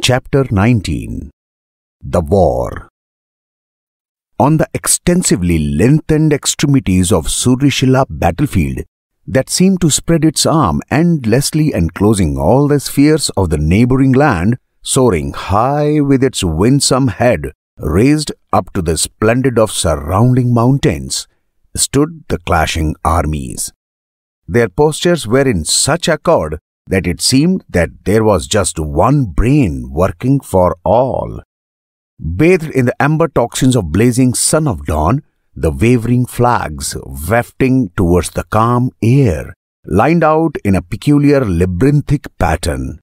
Chapter 19. The War. On the extensively lengthened extremities of Surishila battlefield that seemed to spread its arm endlessly enclosing all the spheres of the neighboring land, soaring high with its winsome head raised up to the splendid of surrounding mountains, stood the clashing armies. Their postures were in such accord that it seemed that there was just one brain working for all. Bathed in the amber toxins of blazing sun of dawn, the wavering flags wafting towards the calm air, lined out in a peculiar labyrinthic pattern.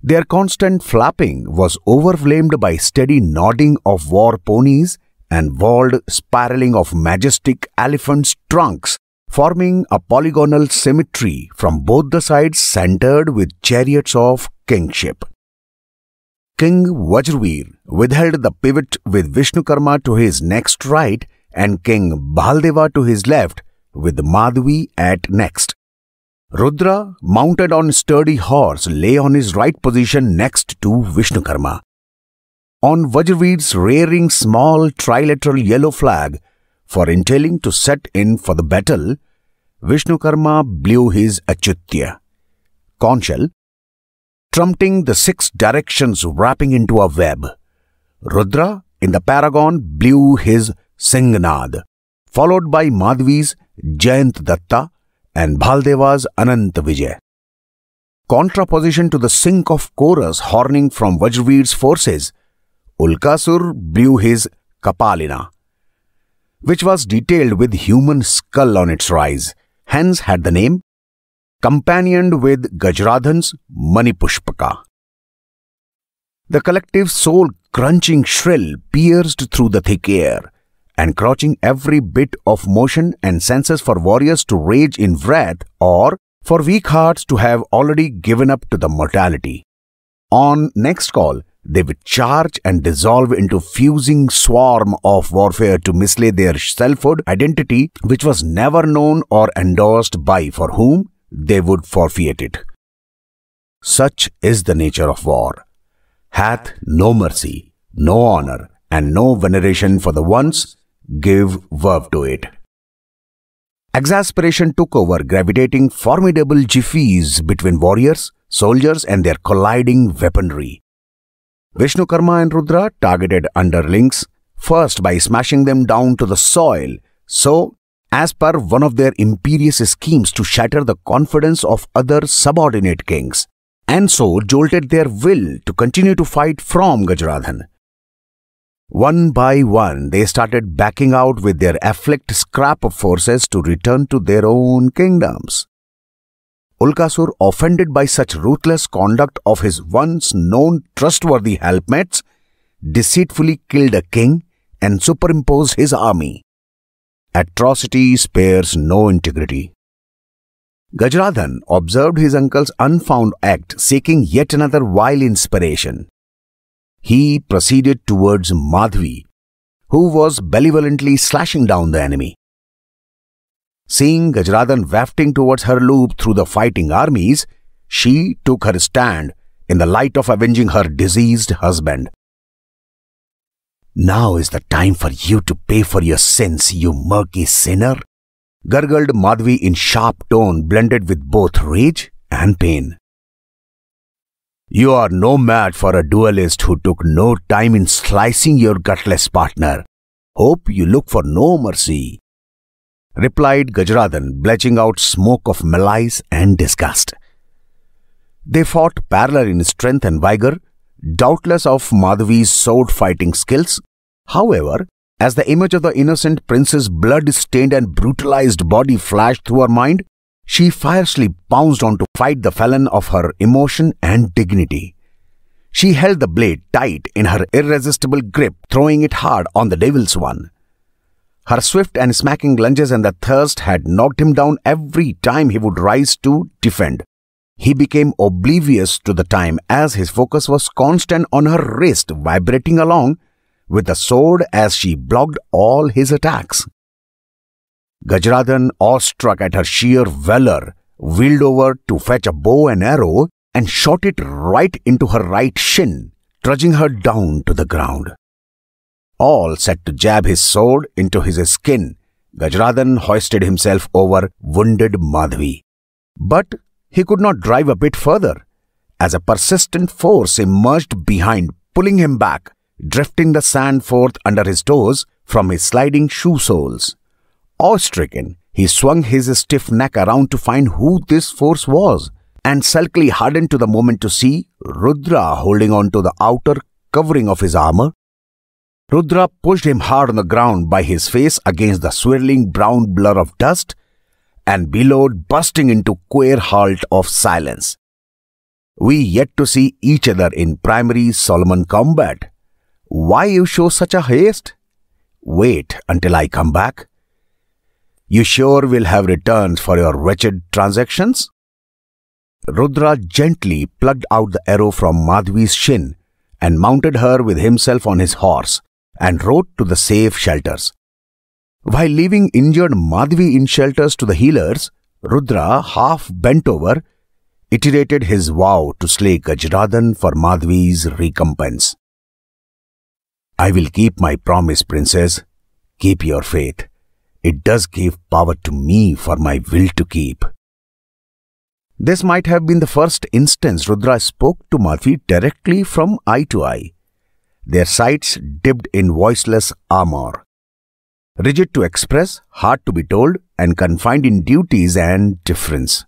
Their constant flapping was overwhelmed by steady nodding of war ponies and walled spiraling of majestic elephants' trunks, forming a polygonal symmetry from both the sides centered with chariots of kingship. King Vajravir withheld the pivot with Vishnukarma to his next right and King Baldeva to his left, with Madhavi at next. Rudra, mounted on a sturdy horse, lay on his right position next to Vishnukarma. On Vajravir's rearing small trilateral yellow flag for entailing to set in for the battle, Vishnukarma blew his Achyutya, conch shell, trumpeting the 6 directions wrapping into a web. Rudra, in the paragon, blew his Singnad, followed by Madhavi's Jayant Datta and Baldeva's Anant Vijay. Contraposition to the sync of chorus horning from Vajravir's forces, Ulkasur blew his Kapalina, which was detailed with human skull on its rise, hence had the name, companioned with Gajradhan's Manipushpaka. The collective soul-crunching shrill pierced through the thick air, encroaching every bit of motion and senses for warriors to rage in wrath or for weak hearts to have already given up to the mortality. On next call, they would charge and dissolve into fusing swarm of warfare to mislay their selfhood identity, which was never known or endorsed by for whom they would forfeit it. Such is the nature of war. Hath no mercy, no honor, and no veneration for the ones give verve to it. Exasperation took over, gravitating formidable jiffies between warriors, soldiers, and their colliding weaponry. Vishnukarma and Rudra targeted underlings, first by smashing them down to the soil, so as per one of their imperious schemes to shatter the confidence of other subordinate kings, and so jolted their will to continue to fight from Gajradhan. One by one, they started backing out with their afflict scrap of forces to return to their own kingdoms. Ulkasur, offended by such ruthless conduct of his once known trustworthy helpmates, deceitfully killed a king and superimposed his army. Atrocity spares no integrity. Gajradhan observed his uncle's unfound act, seeking yet another vile inspiration. He proceeded towards Madhavi, who was benevolently slashing down the enemy. Seeing Gajradhan wafting towards her loop through the fighting armies, she took her stand in the light of avenging her diseased husband. "Now is the time for you to pay for your sins, you murky sinner," gurgled Madhavi in sharp tone blended with both rage and pain. "You are no match for a duelist who took no time in slicing your gutless partner. Hope you look for no mercy," replied Gajradhan, belching out smoke of malice and disgust. They fought parallel in strength and vigor, doubtless of Madhavi's sword-fighting skills. However, as the image of the innocent prince's blood-stained and brutalized body flashed through her mind, she fiercely pounced on to fight the felon of her emotion and dignity. She held the blade tight in her irresistible grip, throwing it hard on the devil's one. Her swift and smacking lunges and the thirst had knocked him down every time he would rise to defend. He became oblivious to the time as his focus was constant on her wrist, vibrating along with the sword as she blocked all his attacks. Gajradhan, awestruck at her sheer valor, wheeled over to fetch a bow and arrow and shot it right into her right shin, trudging her down to the ground. All set to jab his sword into his skin, Gajradhan hoisted himself over wounded Madhavi. But he could not drive a bit further, as a persistent force emerged behind, pulling him back, drifting the sand forth under his toes from his sliding shoe soles. Awe-stricken, he swung his stiff neck around to find who this force was, and sulkily hardened to the moment to see Rudra holding on to the outer covering of his armor. Rudra pushed him hard on the ground by his face against the swirling brown blur of dust and bellowed, bursting into queer halt of silence. We yet to see each other in primary Solomon combat. Why you show such a haste? Wait until I come back. You sure will have returns for your wretched transactions? Rudra gently plucked out the arrow from Madhavi's shin and mounted her with himself on his horse and rode to the safe shelters. While leaving injured Madhavi in shelters to the healers, Rudra, half bent over, iterated his vow to slay Gajradhan for Madhavi's recompense. I will keep my promise, princess. Keep your faith. It does give power to me for my will to keep. This might have been the first instance Rudra spoke to Madhavi directly from eye to eye, their sights dipped in voiceless armor. Rigid to express, hard to be told, and confined in duties and difference.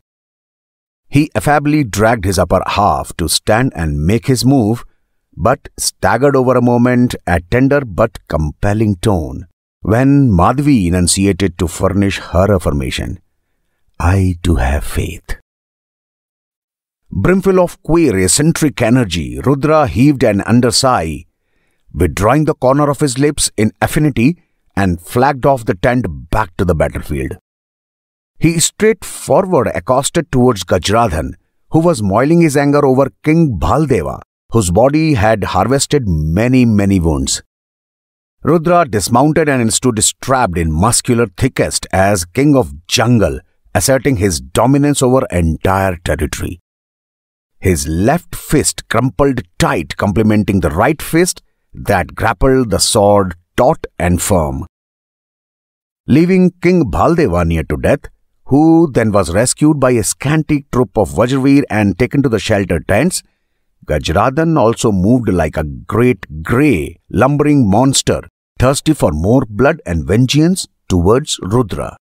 He affably dragged his upper half to stand and make his move, but staggered over a moment at tender but compelling tone, when Madhavi enunciated to furnish her affirmation. I too have faith. Brimful of queer, eccentric energy, Rudra heaved an undersigh, withdrawing the corner of his lips in affinity, and flagged off the tent back to the battlefield. He straightforward accosted towards Gajradhan, who was moiling his anger over King Baldeva, whose body had harvested many wounds. Rudra dismounted and stood strapped in muscular thickest as king of jungle, asserting his dominance over entire territory. His left fist crumpled tight, complementing the right fist that grappled the sword taut and firm. Leaving King Baldeva near to death, who then was rescued by a scanty troop of Vajraveer and taken to the shelter tents, Gajradhan also moved like a great grey, lumbering monster, thirsty for more blood and vengeance towards Rudra.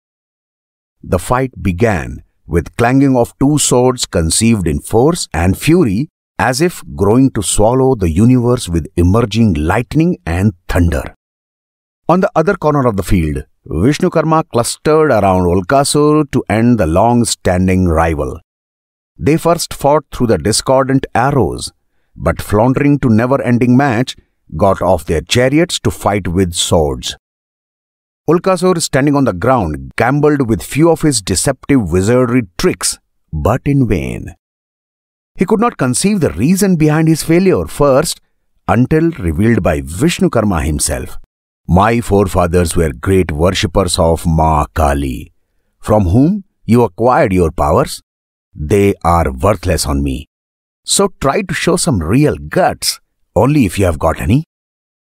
The fight began with clanging of two swords conceived in force and fury, as if growing to swallow the universe with emerging lightning and thunder. On the other corner of the field, Vishnukarma clustered around Ulkasur to end the long-standing rival. They first fought through the discordant arrows, but floundering to never-ending match, got off their chariots to fight with swords. Ulkasur, standing on the ground, gambled with few of his deceptive wizardry tricks, but in vain. He could not conceive the reason behind his failure first, until revealed by Vishnukarma himself. My forefathers were great worshippers of Ma Kali, from whom you acquired your powers. They are worthless on me. So try to show some real guts, only if you have got any.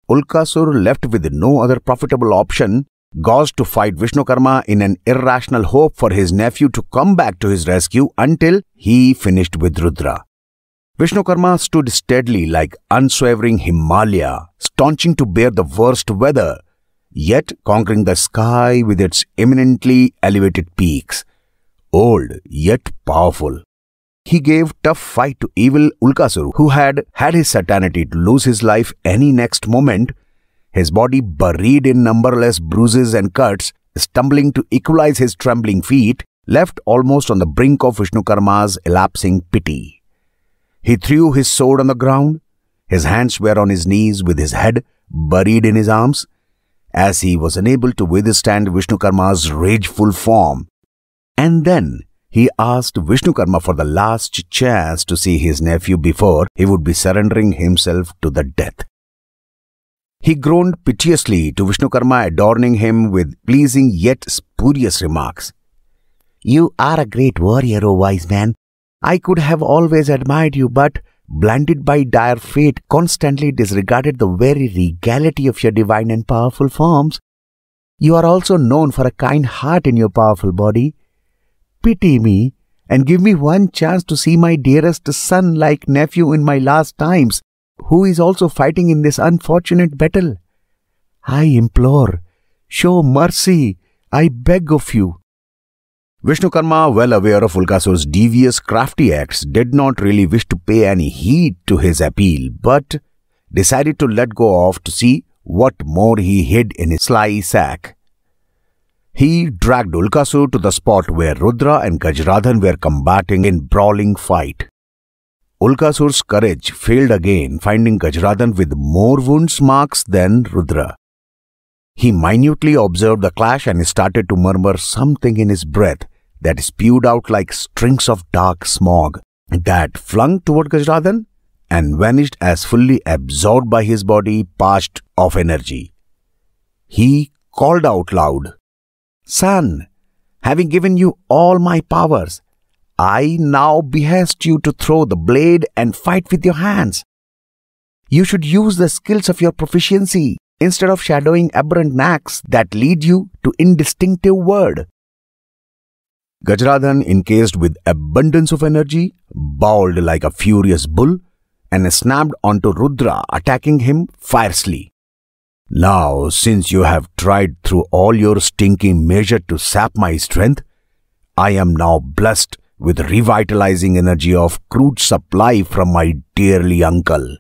Ulkasur, left with no other profitable option, gauged to fight Vishnukarma in an irrational hope for his nephew to come back to his rescue until he finished with Rudra. Vishnukarma stood steadily like unswerving Himalaya, staunching to bear the worst weather, yet conquering the sky with its eminently elevated peaks. Old yet powerful, he gave tough fight to evil Ulkasur, who had his certainty to lose his life any next moment, his body buried in numberless bruises and cuts, stumbling to equalize his trembling feet, left almost on the brink of Vishnukarma's elapsing pity. He threw his sword on the ground. His hands were on his knees with his head buried in his arms, as he was unable to withstand Vishnukarma's rageful form. And then he asked Vishnukarma for the last chance to see his nephew before he would be surrendering himself to the death. He groaned piteously to Vishnukarma, adorning him with pleasing yet spurious remarks. You are a great warrior, O wise man. I could have always admired you, but blinded by dire fate, constantly disregarded the very regality of your divine and powerful forms. You are also known for a kind heart in your powerful body. Pity me and give me one chance to see my dearest son-like nephew in my last times, who is also fighting in this unfortunate battle. I implore, show mercy, I beg of you." Vishnukarma, well aware of Ulkasur's devious, crafty acts, did not really wish to pay any heed to his appeal, but decided to let go off to see what more he hid in his sly sack. He dragged Ulkasur to the spot where Rudra and Gajradhan were combating in brawling fight. Ulkasur's courage failed again, finding Gajradhan with more wounds marks than Rudra. He minutely observed the clash and started to murmur something in his breath that spewed out like strings of dark smog that flung toward Gajradhan and vanished as fully absorbed by his body parched of energy. He called out loud, "Son, having given you all my powers, I now behest you to throw the blade and fight with your hands. You should use the skills of your proficiency instead of shadowing aberrant knacks that lead you to indistinctive word." Gajradhan, encased with abundance of energy, bowled like a furious bull and snapped onto Rudra, attacking him fiercely. "Now, since you have tried through all your stinking measure to sap my strength, I am now blessed with revitalizing energy of crude supply from my dearly uncle.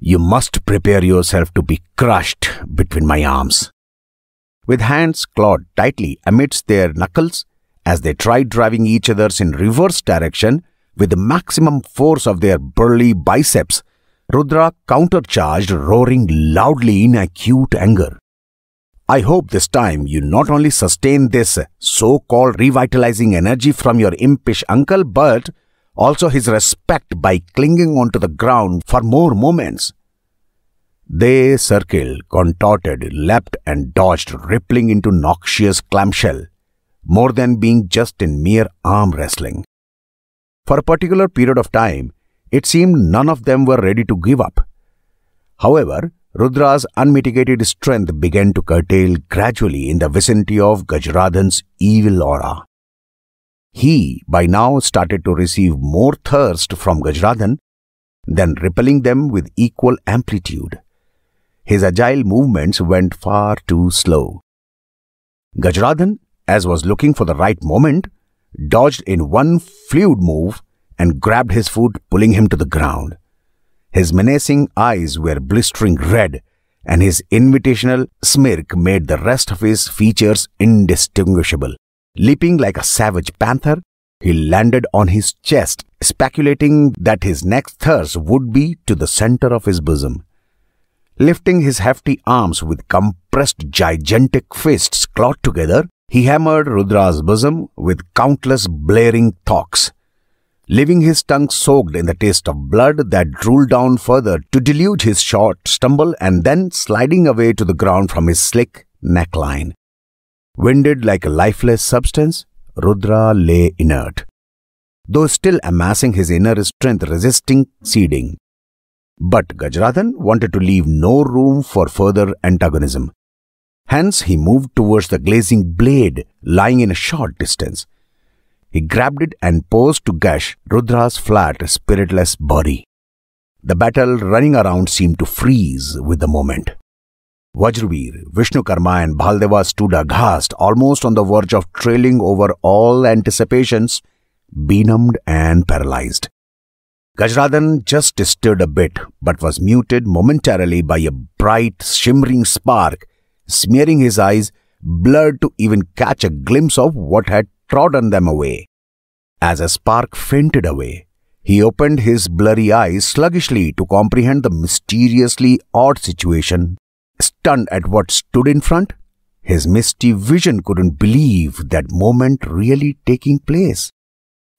You must prepare yourself to be crushed between my arms." With hands clawed tightly amidst their knuckles, as they tried driving each other's in reverse direction with the maximum force of their burly biceps, Rudra countercharged, roaring loudly in acute anger. "I hope this time you not only sustain this so-called revitalizing energy from your impish uncle, but also his respect by clinging onto the ground for more moments." They circled, contorted, leapt and dodged, rippling into noxious clamshell, more than being just in mere arm wrestling. For a particular period of time, it seemed none of them were ready to give up. However, Rudra's unmitigated strength began to curtail gradually in the vicinity of Gajradhan's evil aura. He, by now, started to receive more thirst from Gajradhan than repelling them with equal amplitude. His agile movements went far too slow. Gajradhan, as was looking for the right moment, dodged in one fluid move and grabbed his foot, pulling him to the ground. His menacing eyes were blistering red, and his invitational smirk made the rest of his features indistinguishable. Leaping like a savage panther, he landed on his chest, speculating that his next thrust would be to the center of his bosom. Lifting his hefty arms with compressed gigantic fists clawed together, he hammered Rudra's bosom with countless blaring thocks, leaving his tongue soaked in the taste of blood that drooled down further to delude his short stumble and then sliding away to the ground from his slick neckline. Winded like a lifeless substance, Rudra lay inert, though still amassing his inner strength resisting ceding. But Gajradhan wanted to leave no room for further antagonism. Hence, he moved towards the glazing blade lying in a short distance. He grabbed it and posed to gash Rudra's flat, spiritless body. The battle running around seemed to freeze with the moment. Vajravir, Vishnukarma and Baldeva stood aghast, almost on the verge of trailing over all anticipations, benumbed and paralyzed. Gajradhan just stirred a bit, but was muted momentarily by a bright, shimmering spark, smearing his eyes, blurred to even catch a glimpse of what had trodden them away. As a spark fainted away, he opened his blurry eyes sluggishly to comprehend the mysteriously odd situation. Stunned at what stood in front, his misty vision couldn't believe that moment really taking place.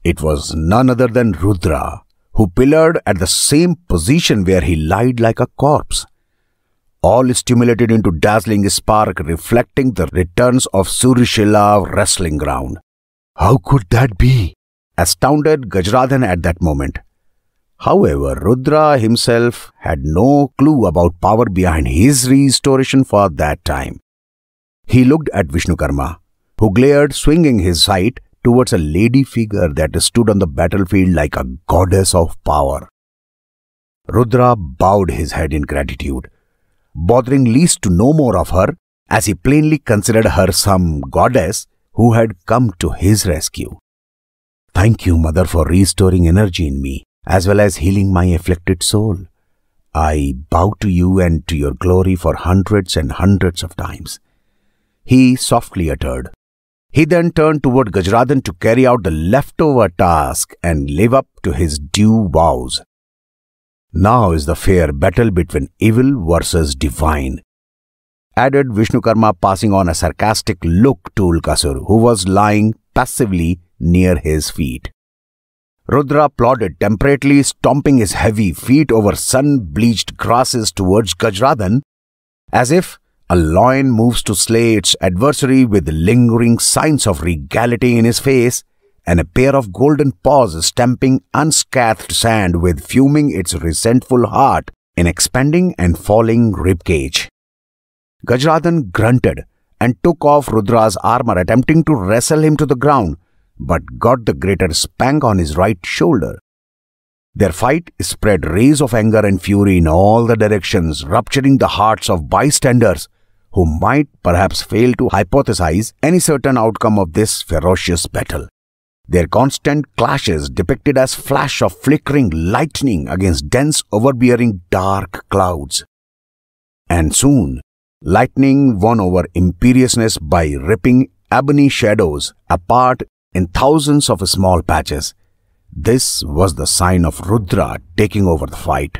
It was none other than Rudra, who pillared at the same position where he lied like a corpse, all stimulated into dazzling spark reflecting the returns of Surishila wrestling ground. How could that be? Astounded Gajradhan at that moment. However, Rudra himself had no clue about power behind his restoration for that time. He looked at Vishnukarma, who glared, swinging his sight towards a lady figure that stood on the battlefield like a goddess of power. Rudra bowed his head in gratitude, bothering least to know more of her, as he plainly considered her some goddess who had come to his rescue. Thank you, Mother, for restoring energy in me, as well as healing my afflicted soul. I bow to you and to your glory for hundreds and hundreds of times, he softly uttered. He then turned toward Gajradhan to carry out the leftover task and live up to his due vows. Now is the fair battle between evil versus divine, added Vishnukarma, passing on a sarcastic look to Ulkasur, who was lying passively near his feet. Rudra plodded temperately, stomping his heavy feet over sun-bleached grasses towards Gajradhan, as if a lion moves to slay its adversary with lingering signs of regality in his face, and a pair of golden paws stamping unscathed sand with fuming its resentful heart in expanding and falling ribcage. Gajradhan grunted and took off Rudra's armor, attempting to wrestle him to the ground, but got the greater spank on his right shoulder. Their fight spread rays of anger and fury in all the directions, rupturing the hearts of bystanders who might perhaps fail to hypothesize any certain outcome of this ferocious battle. Their constant clashes depicted as flash of flickering lightning against dense, overbearing dark clouds. And soon, lightning won over imperiousness by ripping ebony shadows apart in thousands of small patches. This was the sign of Rudra taking over the fight.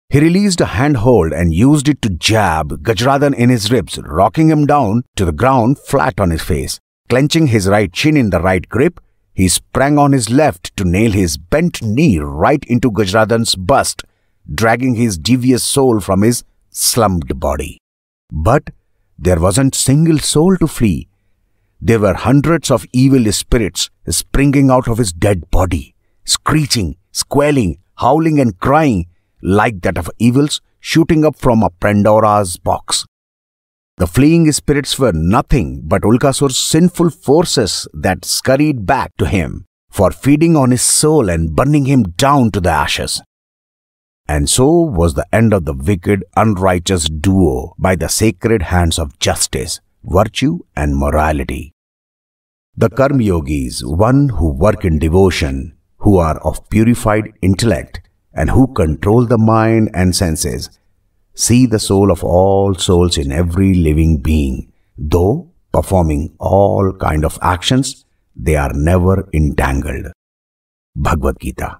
He released a handhold and used it to jab Gajradhan in his ribs, rocking him down to the ground flat on his face. Clenching his right chin in the right grip, he sprang on his left to nail his bent knee right into Gajradhan's bust, dragging his devious soul from his slumped body. But there wasn't a single soul to flee. There were hundreds of evil spirits springing out of his dead body, screeching, squealing, howling and crying like that of evils shooting up from a Pandora's box. The fleeing spirits were nothing but Ulkasur's sinful forces that scurried back to him for feeding on his soul and burning him down to the ashes. And so was the end of the wicked, unrighteous duo by the sacred hands of justice, virtue and morality. The Karma Yogis, one who work in devotion, who are of purified intellect and who control the mind and senses, see the soul of all souls in every living being. Though performing all kind of actions, they are never entangled. Bhagavad Gita.